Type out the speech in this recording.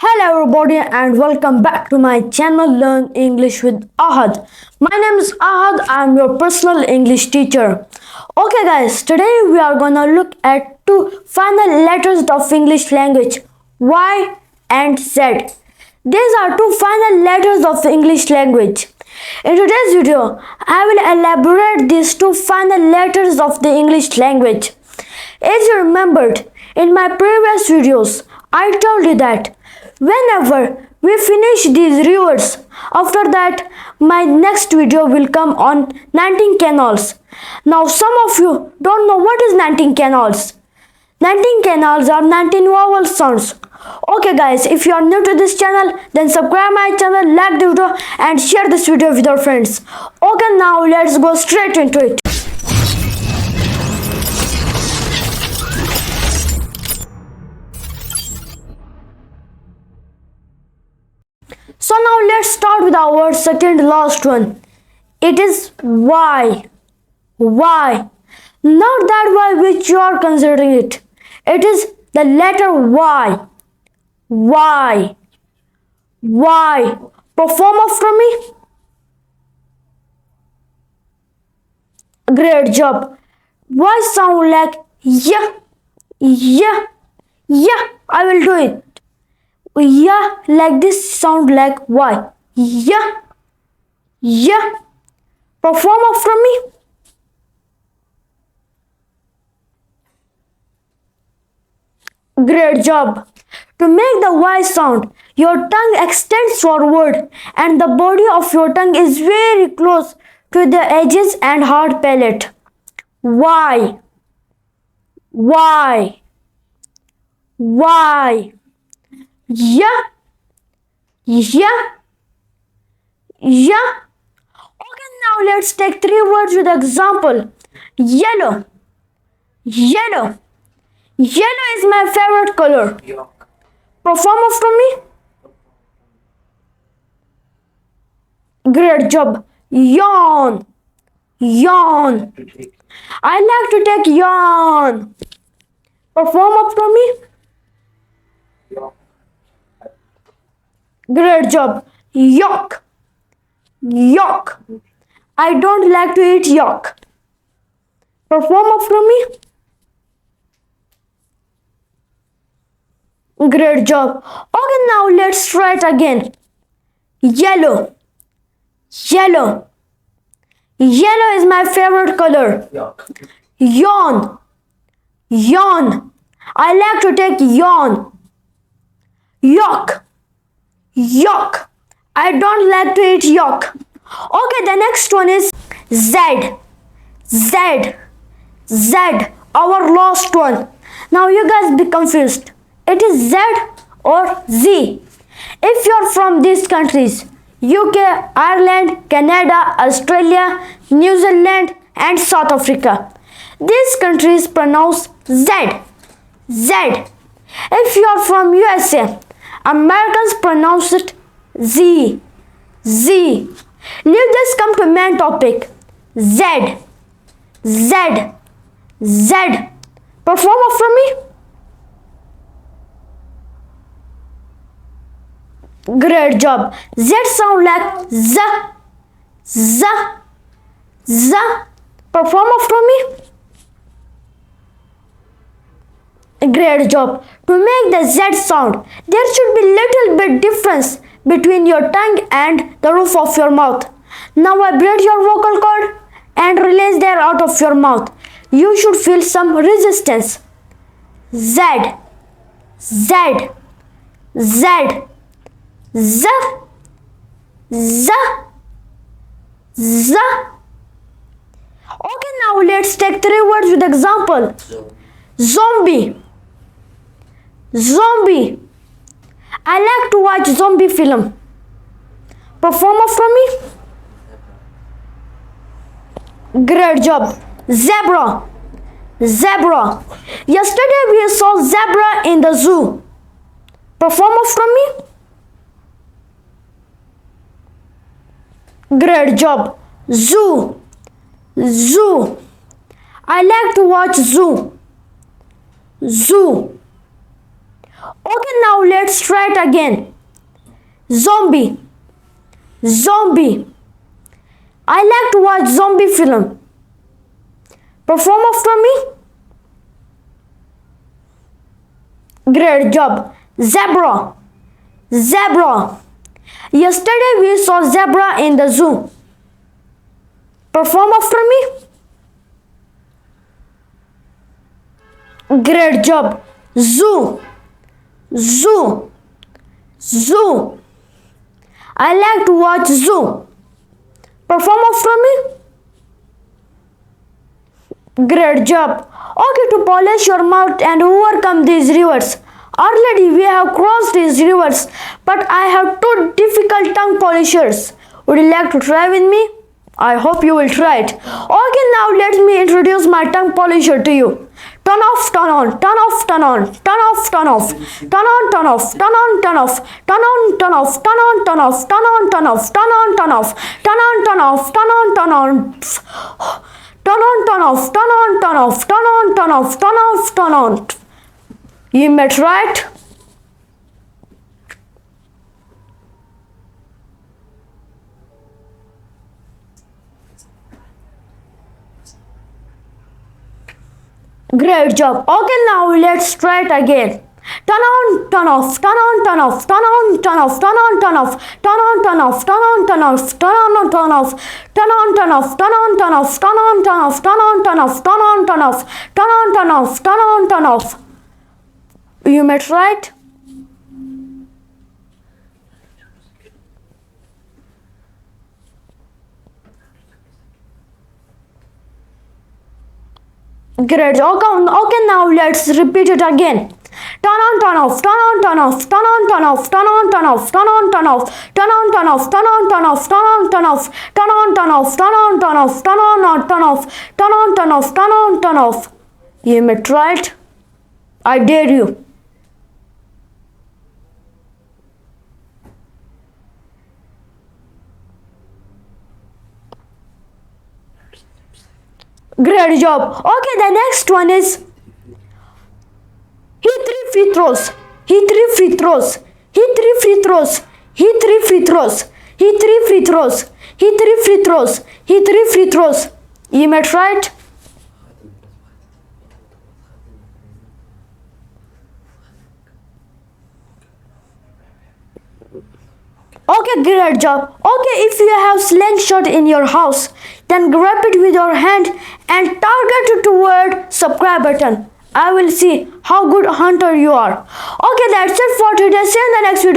Hello everybody and welcome back to my channel Learn English with Ahad. My name is Ahad. I am your personal English teacher. Okay guys, today we are gonna look at two final letters of English language, Y and Z. These are two final letters of the English language. In today's video, I will elaborate these two final letters of the English language. As you remembered, in my previous videos, I told you that whenever we finish these rivers, after that my next video will come on 19 canals. Now some of you don't know what is 19 canals. 19 canals are 19 vowel sounds. Okay guys, if you are new to this channel, then subscribe my channel, like the video and share this video with your friends. Okay, now let's go straight into it. So now let's start with our second last one. It is Y. Y. Not that Y which you are considering it. It is the letter Y. Y. Y. Perform after me. Great job. Y sound like yeah. Yeah. Yeah. I will do it. Yeah, like this sound like Y. Yeah. Yeah. Perform after me. Great job. To make the Y sound, your tongue extends forward and the body of your tongue is very close to the edges and hard palate. Y. Y. Y. Yeah. Yeah. Yeah. Okay, now let's take three words with example. Yellow. Yellow. Yellow is my favorite color. Perform after me. Great job. Yawn. Yawn. I like to take yawn. Perform after me. Great job. Yuck. Yuck. I don't like to eat yuck. Perform after me. Great job. Okay, now let's try it again. Yellow. Yellow. Yellow is my favorite color. Yawn. Yawn. I like to take yawn. Yuck. Yuck. I don't like to eat yuck. Okay, the next one is Z. Z. Z. Our last one. Now you guys be confused. It is Z or Z. If you're from these countries, UK, Ireland, Canada, Australia, New Zealand and South Africa, these countries pronounce Z. Z. If you are from USA, Americans pronounce it Z. Z. Let's come to main topic. Z. Z. Z. Perform after me. Great job. Z sound like Z. Z. Z. Perform after me. Great job. To make the Z sound, there should be little bit difference between your tongue and the roof of your mouth. Now vibrate your vocal cord and release the air out of your mouth. You should feel some resistance. Z. Z. Z. Z. Z. Z. Okay, now let's take three words with example. Zombie. Zombie. I like to watch zombie film. Perform after me. Great job. Zebra. Zebra. Yesterday we saw zebra in the zoo. Perform after me. Great job. Zoo. Zoo. I like to watch zoo. Zoo. Okay, now let's try it again. Zombie. Zombie. I like to watch zombie film. Perform after me. Great job. Zebra. Zebra. Yesterday we saw zebra in the zoo. Perform after me. Great job. Zoo. Zoo. Zoo. I like to watch zoo. Perform after me. Great job. Okay, to polish your mouth and overcome these rivers. Already we have crossed these rivers, but I have two difficult tongue polishers. Would you like to try with me? I hope you will try it. Okay, now let me introduce my tongue polisher to you. Turn off, turn on, turn off, turn on, turn off, turn off, turn on, turn off, turn on, turn off, turn on, turn off, turn on, turn off, turn on, turn off, turn on, turn off, turn on, turn off, turn on, turn on. Turn on, turn off, turn on, turn off, turn on, turn off, turn off, turn on. You may try it. Great job. Okay, now let's try it again. Turn on, turn off, turn on, turn off, turn on, turn off, turn on, turn off, turn on, turn off, turn on, turn off, turn on, turn off, turn on, turn off, turn on, turn off, turn on, turn off, turn on, turn off, turn on, turn off, turn on, turn off, turn on, turn off. You may try it. Great. Okay, now let's repeat it again. Turn on, turn off, turn on, turn off, turn on, turn off, turn on, turn off, turn on, turn off, turn on, turn off, turn on, turn off, turn on, turn off, turn on, turn off, turn on, turn off, turn on, turn off, turn on, turn off, turn on, turn off. You may try it. I dare you. Great job. Okay, the next one is he three free throws. He three free throws. He three free throws. He three free throws. He three free throws. He three free throws. He three free throws. You may try it. Okay, great job. Okay, if you have slingshot in your house, then grab it with your hand and target it toward subscribe button. I will see how good hunter you are. Okay, that's it for today. See you in the next video.